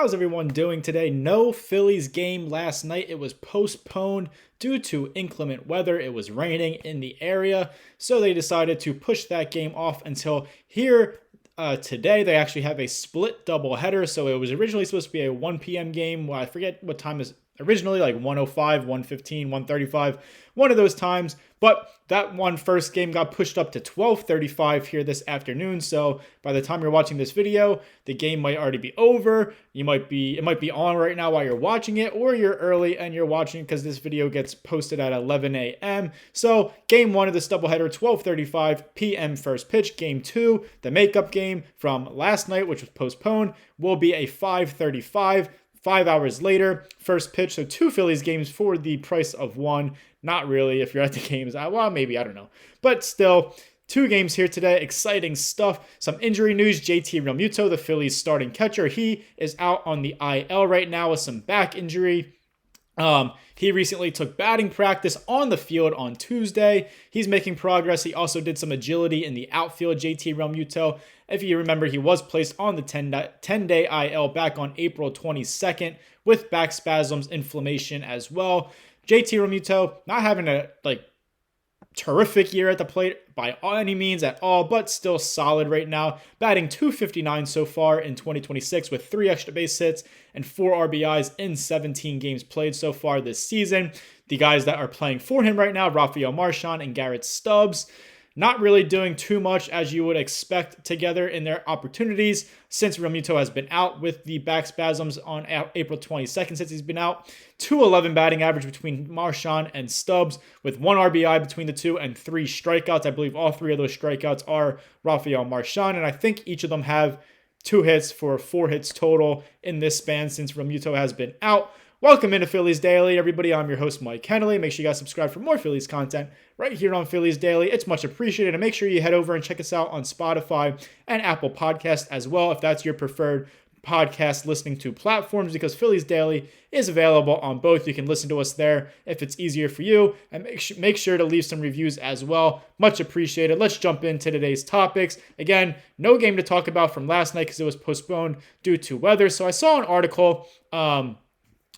How's everyone doing today? No Phillies game last night. It was postponed due to inclement weather. It was raining in the area, so they decided to push that game off until here today. They actually have a split doubleheader, so it was originally supposed to be a 1 p.m. game. Well, I forget what time is originally, like 105, 115, 135, one of those times. But that one first game got pushed up to 12:35 here this afternoon. So by the time you're watching this video, the game might already be over. It might be on right now while you're watching it, or you're early and you're watching because this video gets posted at 11 a.m. So game one of this doubleheader, 12:35 p.m. first pitch. Game two, the makeup game from last night, which was postponed, will be a 5:35. 5 hours later, first pitch. So two Phillies games for the price of one. Not really if you're at the games. Well, maybe, I don't know. But still, two games here today. Exciting stuff. Some injury news. JT Realmuto, the Phillies starting catcher, he is out on the IL right now with some back injury. He recently took batting practice on the field on Tuesday. He's making progress. He also did some agility in the outfield, JT Realmuto. If you remember, he was placed on the 10-day IL back on April 22nd with back spasms, inflammation as well. JT Realmuto not having a terrific year at the plate by any means at all, but still solid right now. Batting .259 so far in 2026 with 3 extra base hits and 4 RBIs in 17 games played so far this season. The guys that are playing for him right now, Rafael Marchand and Garrett Stubbs, not really doing too much as you would expect together in their opportunities since Realmuto has been out with the back spasms on April 22nd since he's been out. 211 batting average between Marchand and Stubbs with 1 RBI between the two and 3 strikeouts. I believe all 3 of those strikeouts are Rafael Marchand, and I think each of them have 2 hits for 4 hits total in this span since Realmuto has been out. Welcome into Phillies Daily, everybody. I'm your host, Mike Kennelly. Make sure you guys subscribe for more Phillies content right here on Phillies Daily. It's much appreciated. And make sure you head over and check us out on Spotify and Apple Podcasts as well, if that's your preferred podcast listening to platforms, because Phillies Daily is available on both. You can listen to us there if it's easier for you. And make sure to leave some reviews as well. Much appreciated. Let's jump into today's topics. Again, no game to talk about from last night because it was postponed due to weather. So I saw an article,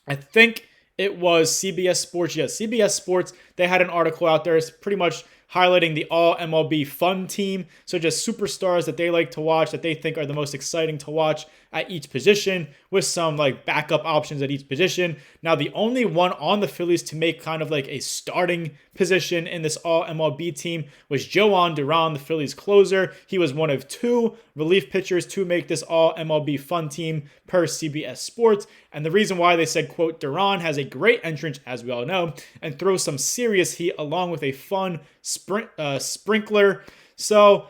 I think it was CBS Sports. Yes, CBS Sports. They had an article out there. It's pretty much highlighting the all MLB fun team. So just superstars that they like to watch, that they think are the most exciting to watch at each position, with some backup options at each position. Now, the only one on the Phillies to make kind of a starting position in this all MLB team was Jhoan Duran, the Phillies closer. He was one of 2 relief pitchers to make this all MLB fun team per CBS Sports. And the reason why they said, quote, Duran has a great entrance, as we all know, and throws some serious heat along with a fun sprinkler. So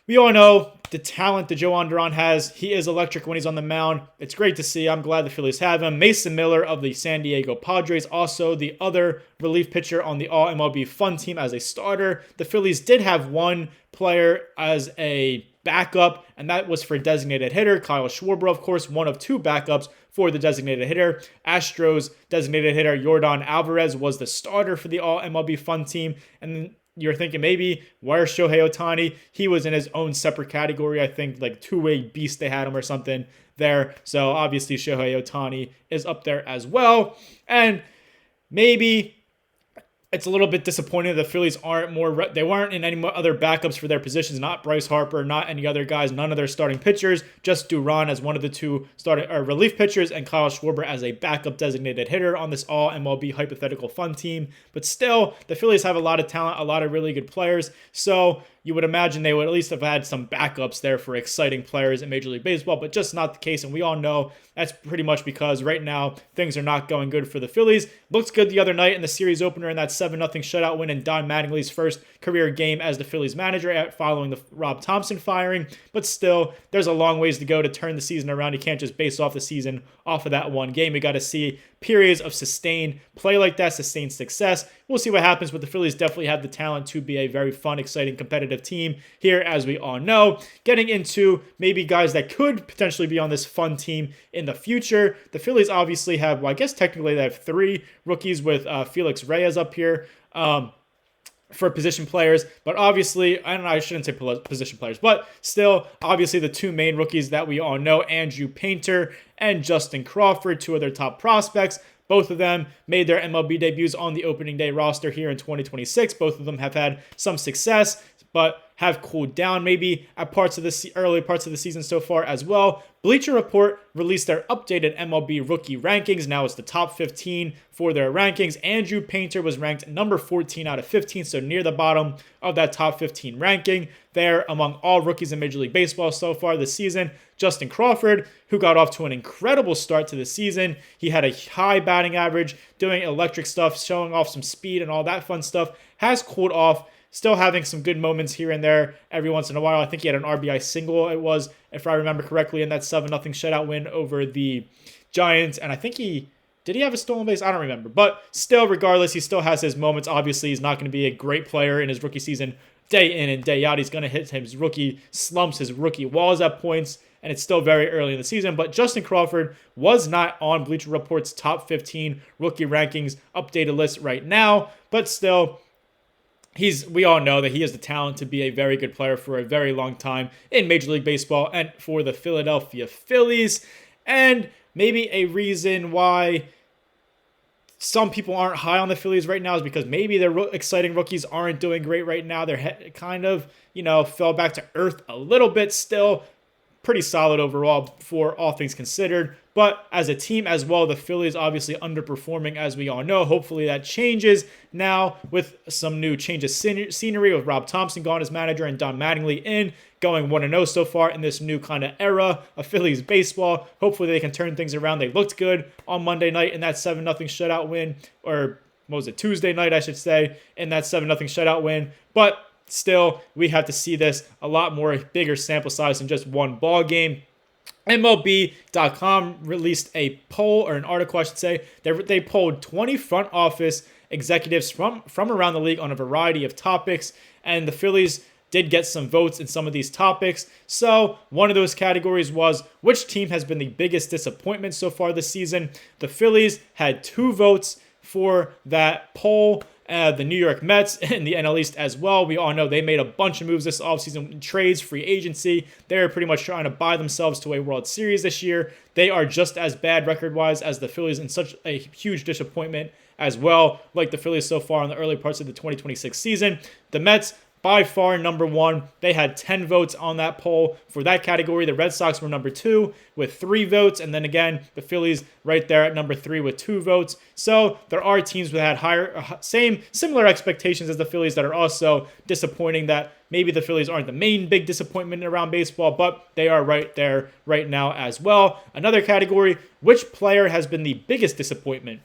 we all know the talent that Jhoan Duran has. He is electric when he's on the mound. It's great to see. I'm glad the Phillies have him. Mason Miller of the San Diego Padres, also the other relief pitcher on the all MLB fun team as a starter. The Phillies did have one player as a backup, and that was for designated hitter. Kyle Schwarber, of course, one of 2 backups for the designated hitter. Astros designated hitter Yordan Alvarez was the starter for the all MLB fun team. And you're thinking maybe, where's Shohei Ohtani? He was in his own separate category. I think two-way beast they had him or something there. So obviously Shohei Ohtani is up there as well. And maybe it's a little bit disappointing the Phillies they weren't in any other backups for their positions. Not Bryce Harper, not any other guys, none of their starting pitchers. Just Duran as one of the 2 starting relief pitchers, and Kyle Schwarber as a backup designated hitter on this all MLB hypothetical fun team. But still, the Phillies have a lot of talent, a lot of really good players. So you would imagine they would at least have had some backups there for exciting players in Major League Baseball, but just not the case. And we all know that's pretty much because right now things are not going good for the Phillies. Looked good the other night in the series opener in that 7-0 shutout win in Don Mattingly's first career game as the Phillies manager following the Rob Thompson firing. But still, there's a long ways to go to turn the season around. You can't just base off the season off of that one game. You got to see periods of sustained play like that, sustained success. We'll see what happens, but the Phillies definitely have the talent to be a very fun, exciting, competitive team here, as we all know. Getting into maybe guys that could potentially be on this fun team in the future. The Phillies obviously have, well, I guess technically they have 3 rookies with Felix Reyes up here. for position players, but obviously, I shouldn't say position players, but still, obviously, the two main rookies that we all know, Andrew Painter and Justin Crawford, two of their top prospects. Both of them made their MLB debuts on the opening day roster here in 2026. Both of them have had some success, but have cooled down maybe at early parts of the season so far as well. Bleacher Report released their updated MLB rookie rankings. Now it's the top 15 for their rankings. Andrew Painter was ranked number 14 out of 15, so near the bottom of that top 15 ranking there among all rookies in Major League Baseball so far this season. Justin Crawford, who got off to an incredible start to the season. He had a high batting average, doing electric stuff, showing off some speed and all that fun stuff, has cooled off. Still having some good moments here and there every once in a while. I think he had an RBI single, it was, if I remember correctly, in that 7-0 shutout win over the Giants. And I think did he have a stolen base? I don't remember. But still, regardless, he still has his moments. Obviously, he's not going to be a great player in his rookie season day in and day out. He's going to hit his rookie slumps, his rookie walls at points. And it's still very early in the season. But Justin Crawford was not on Bleacher Report's top 15 rookie rankings updated list right now. But still, we all know that he has the talent to be a very good player for a very long time in Major League Baseball and for the Philadelphia Phillies. And maybe a reason why some people aren't high on the Phillies right now is because maybe their exciting rookies aren't doing great right now. They're kind of, fell back to earth a little bit still. Pretty solid overall for all things considered. But as a team as well, the Phillies obviously underperforming, as we all know. Hopefully that changes now with some new change of scenery with Rob Thompson gone as manager and Don Mattingly in, going 1-0 so far in this new kind of era of Phillies baseball. Hopefully they can turn things around. They looked good on Monday night in that 7-0 shutout win, or what was it, Tuesday night, I should say, in that 7-0 shutout win. But still, we have to see this a lot more bigger sample size than just one ball game. MLB.com released a poll, or an article, I should say. They polled 20 front office executives from around the league on a variety of topics, and the Phillies did get some votes in some of these topics. So one of those categories was, which team has been the biggest disappointment so far this season? The Phillies had 2 votes for that poll. The New York Mets in the NL East as well. We all know they made a bunch of moves this offseason, trades, free agency. They're pretty much trying to buy themselves to a World Series this year. They are just as bad record-wise as the Phillies, and such a huge disappointment as well, like the Phillies so far in the early parts of the 2026 season. The Mets, by far number 1. They had 10 votes on that poll for that category. The Red Sox were number 2 with 3 votes. And then again, the Phillies right there at number 3 with 2 votes. So there are teams that had similar expectations as the Phillies that are also disappointing, that maybe the Phillies aren't the main big disappointment around baseball, but they are right there right now as well. Another category, which player has been the biggest disappointment?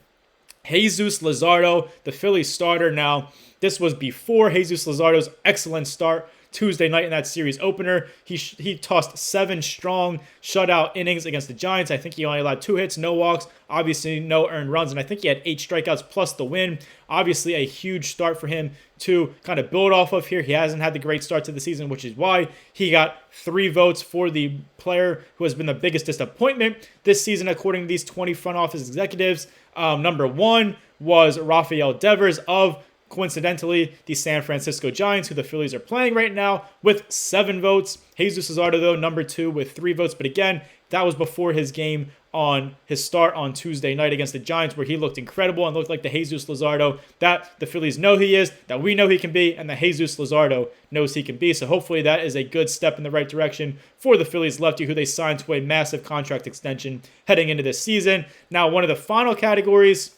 Jesus Luzardo, the Phillies starter. Now, this was before Jesus Luzardo's excellent start Tuesday night in that series opener. He tossed 7 strong shutout innings against the Giants. I think he only allowed 2 hits, no walks, obviously no earned runs, and I think he had 8 strikeouts plus the win. Obviously a huge start for him to kind of build off of here. He hasn't had the great start to the season, which is why he got 3 votes for the player who has been the biggest disappointment this season, according to these 20 front office executives. Number 1 was Rafael Devers of, coincidentally, the San Francisco Giants, who the Phillies are playing right now, with 7 votes. Jesus Luzardo, though, number 2 with 3 votes. But again, that was before his game on his start on Tuesday night against the Giants, where he looked incredible and looked like the Jesus Luzardo that the Phillies know he is, that we know he can be, and that Jesus Luzardo knows he can be. So hopefully that is a good step in the right direction for the Phillies lefty, who they signed to a massive contract extension heading into this season. Now, one of the final categories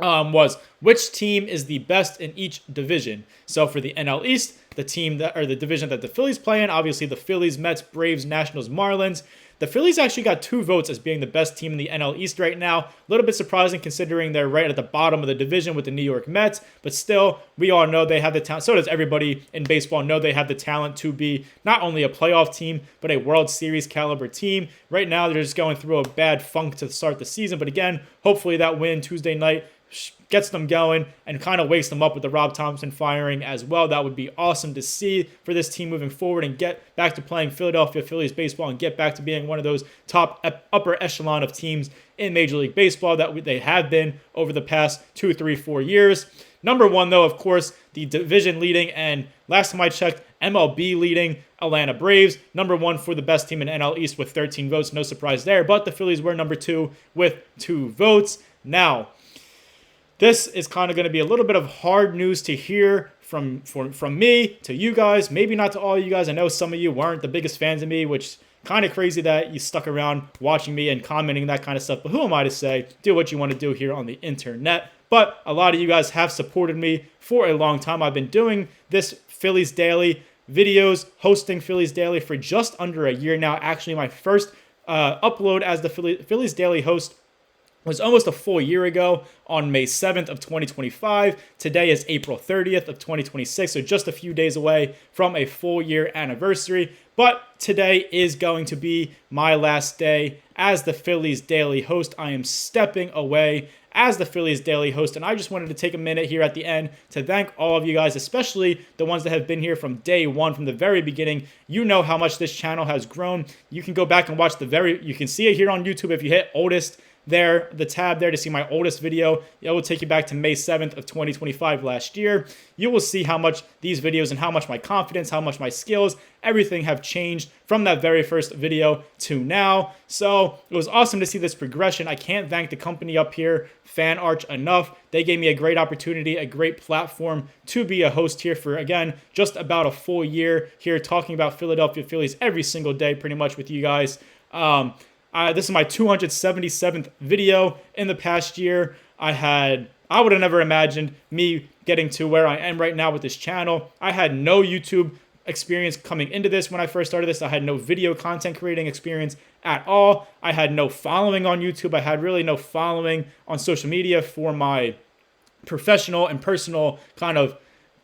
was, which team is the best in each division? So for the NL East, the division that the Phillies play in, obviously the Phillies, Mets, Braves, Nationals, Marlins. The Phillies actually got 2 votes as being the best team in the NL East right now. A little bit surprising considering they're right at the bottom of the division with the New York Mets. But still, we all know they have the talent. So does everybody in baseball know they have the talent to be not only a playoff team, but a World Series caliber team. Right now, they're just going through a bad funk to start the season. But again, hopefully that win Tuesday night gets them going and kind of wakes them up with the Rob Thompson firing as well. That would be awesome to see for this team moving forward and get back to playing Philadelphia Phillies baseball and get back to being one of those top upper echelon of teams in Major League Baseball that they have been over the past 2, 3, 4 years. Number one, though, of course, the division leading and last time I checked, MLB leading Atlanta Braves. Number one for the best team in NL East with 13 votes. No surprise there, but the Phillies were number 2 with 2 votes. Now, this is kind of going to be a little bit of hard news to hear from me to you guys. Maybe not to all you guys. I know some of you weren't the biggest fans of me, which kind of crazy that you stuck around watching me and commenting that kind of stuff. But who am I to say? Do what you want to do here on the internet. But a lot of you guys have supported me for a long time. I've been doing this Phillies Daily videos, hosting Phillies Daily for just under a year now. Actually, my first upload as the Phillies Daily host was almost a full year ago on May 7th of 2025. Today is April 30th of 2026, so just a few days away from a full year anniversary. But today is going to be my last day as the Phillies Daily host. I am stepping away as the Phillies Daily host, and I just wanted to take a minute here at the end to thank all of you guys, especially the ones that have been here from day one, from the very beginning. You know how much this channel has grown. You can go back and watch you can see it here on YouTube if you hit oldest there, the tab there to see my oldest video. It will take you back to May 7th of 2025 last year. You will see how much these videos and how much my confidence, how much my skills, everything have changed from that very first video to now. So it was awesome to see this progression. I can't thank the company up here, Fan Arch, enough. They gave me a great opportunity, a great platform to be a host here for, again, just about a full year here, talking about Philadelphia Phillies every single day pretty much with you guys. This is my 277th video in the past year. I would have never imagined me getting to where I am right now with this channel. I had no YouTube experience coming into this when I first started this. I had no video content creating experience at all. I had no following on YouTube. I had really no following on social media for my professional and personal kind of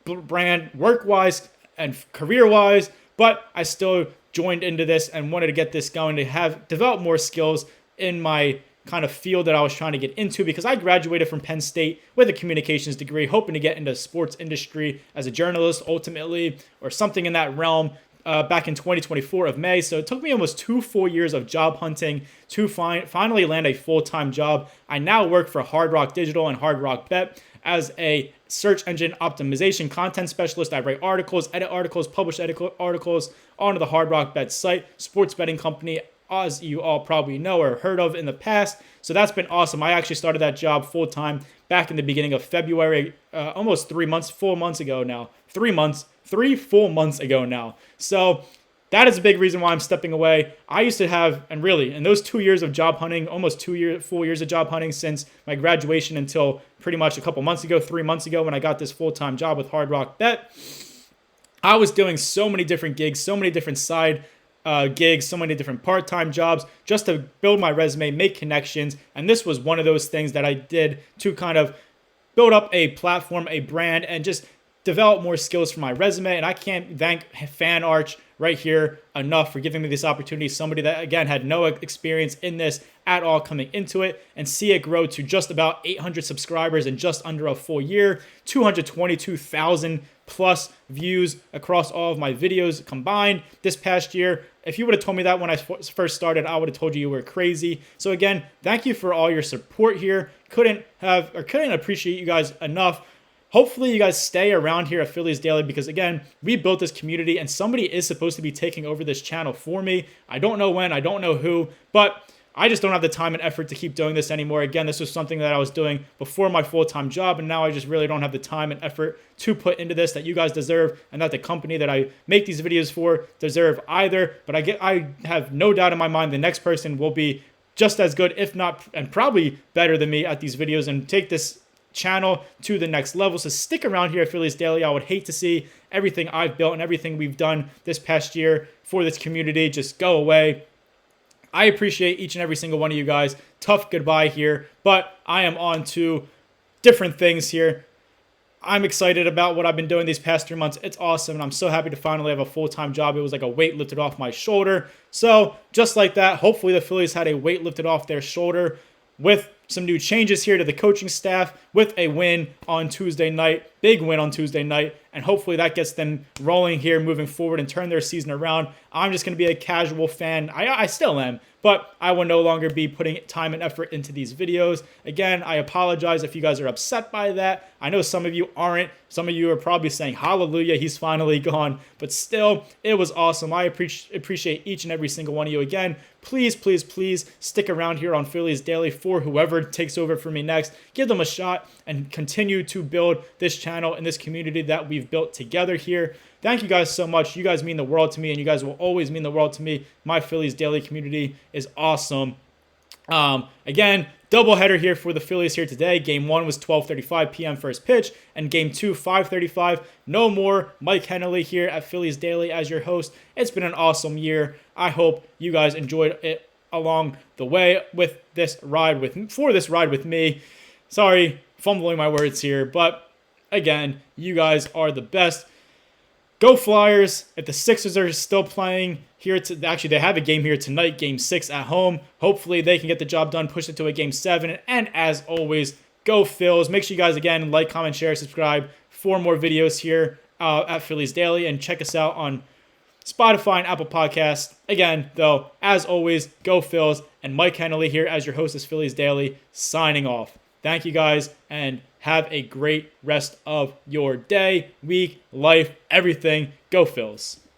brand, work-wise and career-wise, but I still joined into this and wanted to get this going to have develop more skills in my kind of field that I was trying to get into, because I graduated from Penn State with a communications degree, hoping to get into sports industry as a journalist ultimately, or something in that realm back in 2024 of May. So it took me almost 2 full years of job hunting to finally land a full-time job. I now work for Hard Rock Digital and Hard Rock Bet as a search engine optimization content specialist. I write articles, edit articles, publish articles onto the Hard Rock Bet site, sports betting company, as you all probably know or heard of in the past. So that's been awesome. I actually started that job full-time back in the beginning of February, almost 3 months, 4 months ago now. 3 full months ago now. So that is a big reason why I'm stepping away. I used to have, and really, in those 2 years of job hunting, almost 2 full years of job hunting since my graduation until pretty much a couple months ago, 3 months ago when I got this full-time job with Hard Rock Bet, I was doing so many different gigs, so many different side gigs, so many different part-time jobs just to build my resume, make connections. And this was one of those things that I did to kind of build up a platform, a brand, and just develop more skills for my resume. And I can't thank Fan Arch right here enough for giving me this opportunity. Somebody that, again, had no experience in this at all coming into it, and see it grow to just about 800 subscribers in just under a full year, 222,000 plus views across all of my videos combined this past year. If you would have told me that when I first started, I would have told you were crazy. So again, thank you for all your support here. Couldn't appreciate you guys enough. Hopefully you guys stay around here at Phillies Daily, because again, we built this community and somebody is supposed to be taking over this channel for me. I don't know when, I don't know who, but I just don't have the time and effort to keep doing this anymore. Again, this was something that I was doing before my full-time job, and now I just really don't have the time and effort to put into this that you guys deserve, and that the company that I make these videos for deserve either. But I have no doubt in my mind the next person will be just as good, if not, and probably better than me at these videos, and take this channel to the next level. So stick around here at Phillies Daily. I would hate to see everything I've built and everything we've done this past year for this community just go away. I appreciate each and every single one of you guys. Tough goodbye here, but I am on to different things here. I'm excited about what I've been doing these past 3 months. It's awesome, and I'm so happy to finally have a full-time job. It was like a weight lifted off my shoulder. So just like that, hopefully the Phillies had a weight lifted off their shoulder with some new changes here to the coaching staff with a win on Tuesday night, big win on Tuesday night, and hopefully that gets them rolling here moving forward and turn their season around. I'm just going to be a casual fan. I still am, but I will no longer be putting time and effort into these videos. Again, I apologize if you guys are upset by that. I know some of you aren't. Some of you are probably saying, hallelujah, he's finally gone. But still, it was awesome. I appreciate each and every single one of you. Again, please, please, please stick around here on Phillies Daily for whoever takes over for me next. Give them a shot and continue to build this channel and this community that we've built together here. Thank you guys so much. You guys mean the world to me, and you guys will always mean the world to me. My Phillies Daily community is awesome. Again, doubleheader here for the Phillies here today. Game 1 was 12:35 p.m. first pitch, and Game 2, 5:35. No more Mike Henley here at Phillies Daily as your host. It's been an awesome year. I hope you guys enjoyed it along the way with this ride with me. Sorry, fumbling my words here, but again, you guys are the best. Go Flyers. If the Sixers are still playing here, actually they have a game here tonight, Game 6 at home. Hopefully they can get the job done, push it to a Game 7. And as always, go Phils. Make sure you guys, again, like, comment, share, subscribe for more videos here at Phillies Daily. And check us out on Spotify and Apple Podcasts. Again, though, as always, go Phils. And Mike Henley here as your host of Phillies Daily, signing off. Thank you guys, and have a great rest of your day, week, life, everything. Go Phils.